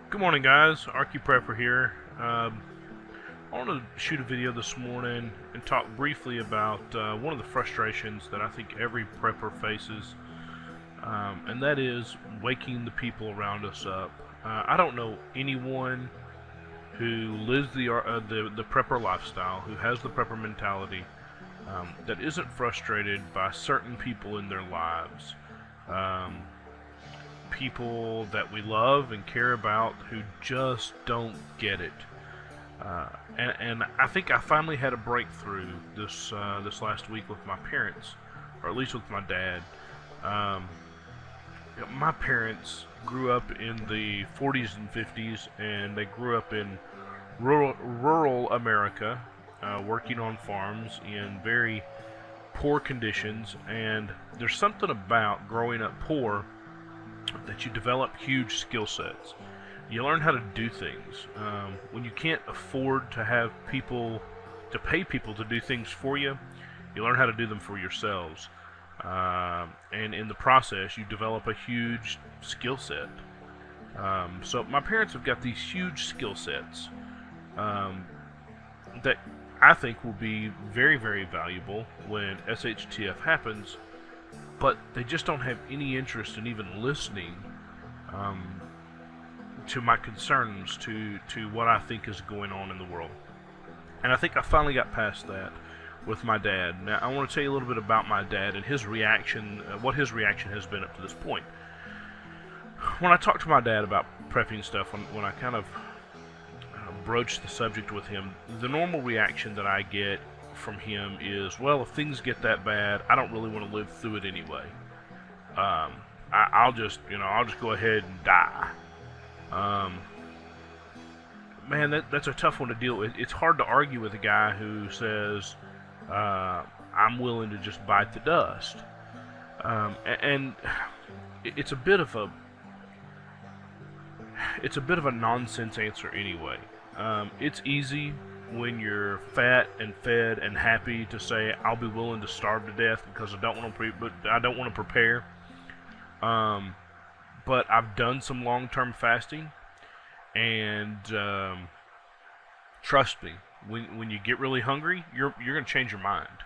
Good morning, guys. Archie Prepper here. I want to shoot a video this morning and talk briefly about one of the frustrations that I think every prepper faces, and that is waking the people around us up. I don't know anyone who lives the prepper lifestyle, who has the prepper mentality, that isn't frustrated by certain people in their lives. Um, People that we love and care about who just don't get it. And I think I finally had a breakthrough this last week with my parents, or at least with my dad. Um, my parents grew up in the 40s and 50s, and they grew up in rural America, working on farms in very poor conditions. And there's something about growing up poor that you develop huge skill sets. You learn how to do things. When you can't afford to have people, to pay people to do things for you, you learn how to do them for yourselves. And in the process, you develop a huge skill set. So my parents have got these huge skill sets that I think will be very, very valuable when SHTF happens, but they just don't have any interest in even listening to my concerns, to what I think is going on in the world. And I think I finally got past that with my dad. Now, I want to tell you a little bit about my dad and his reaction, what his reaction has been up to this point. When I talk to my dad about prepping stuff, when I kind of broach the subject with him, the normal reaction that I get from him is, well, if things get that bad, I don't really want to live through it anyway. I'll just go ahead and die. Man, that's a tough one to deal with. It's hard to argue with a guy who says, I'm willing to just bite the dust. And it's a bit of a nonsense answer anyway. It's easy when you're fat and fed and happy to say, I'll be willing to starve to death because I don't want to prepare. But I've done some long-term fasting, and trust me, when you get really hungry, you're going to change your mind.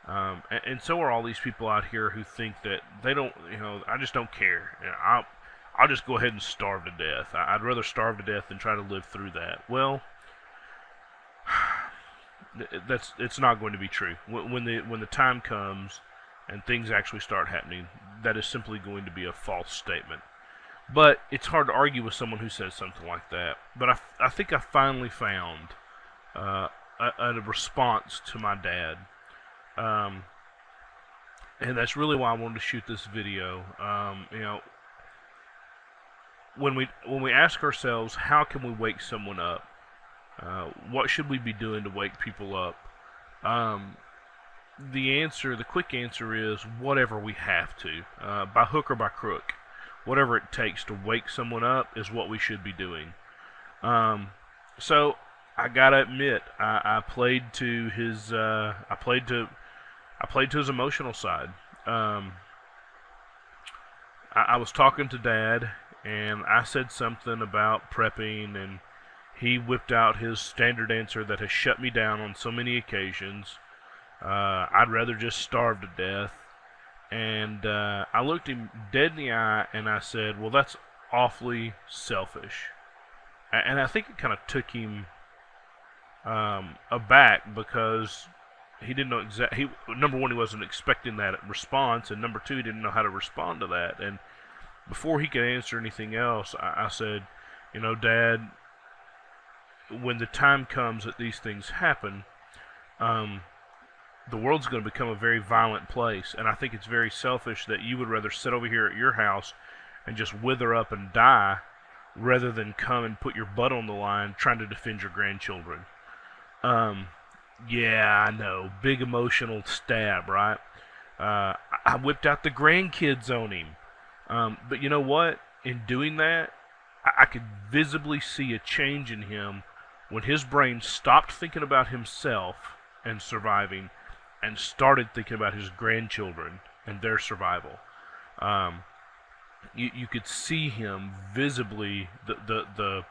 And so are all these people out here who think that they don't, I just don't care. I'll just go ahead and starve to death. I'd rather starve to death than try to live through that. Well, it's not going to be true. When the time comes and things actually start happening, that is simply going to be a false statement. But it's hard to argue with someone who says something like that. But I think I finally found a response to my dad, and that's really why I wanted to shoot this video. When we ask ourselves, how can we wake someone up? What should we be doing to wake people up? The quick answer is whatever we have to, by hook or by crook. Whatever it takes to wake someone up is what we should be doing. So I gotta admit, I played to his emotional side. I was talking to Dad, and I said something about prepping, and he whipped out his standard answer that has shut me down on so many occasions. I'd rather just starve to death. And I looked him dead in the eye and I said, well, that's awfully selfish. And I think it kind of took him aback, because he didn't know number one, he wasn't expecting that response, and number two, he didn't know how to respond to that. And before he could answer anything else, I said, Dad, when the time comes that these things happen, the world's going to become a very violent place, and I think it's very selfish that you would rather sit over here at your house and just wither up and die rather than come and put your butt on the line trying to defend your grandchildren. Yeah, I know, big emotional stab, right? I whipped out the grandkids on him. But you know what? In doing that, I could visibly see a change in him when his brain stopped thinking about himself and surviving and started thinking about his grandchildren and their survival. you could see him visibly, the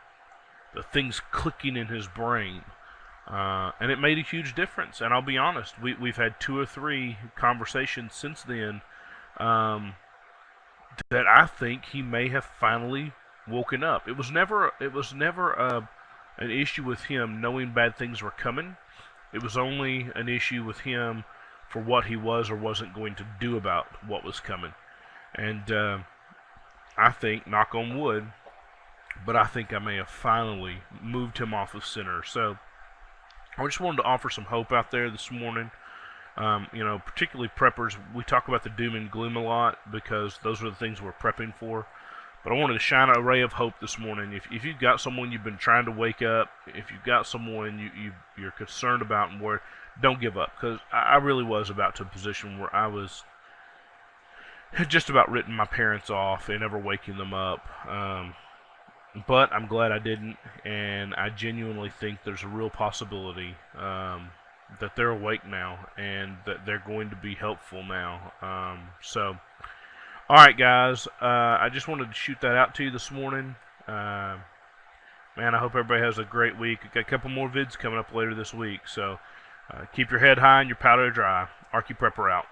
things clicking in his brain. And it made a huge difference. And I'll be honest, we've had 2 or 3 conversations since then that I think he may have finally woken up. It was never an issue with him knowing bad things were coming. It was only an issue with him for what he was or wasn't going to do about what was coming. And I think, knock on wood, but I think I may have finally moved him off of center. So I just wanted to offer some hope out there this morning. Particularly preppers, we talk about the doom and gloom a lot because those are the things we're prepping for. But I wanted to shine a ray of hope this morning. If you've got someone you've been trying to wake up, if you've got someone you're concerned about and worried, don't give up. Because I really was about to a position where I had just about written my parents off and never waking them up. But I'm glad I didn't, and I genuinely think there's a real possibility that they're awake now and that they're going to be helpful now. All right, guys, I just wanted to shoot that out to you this morning. Man, I hope everybody has a great week. I've got a couple more vids coming up later this week, so keep your head high and your powder dry. Archie Prepper out.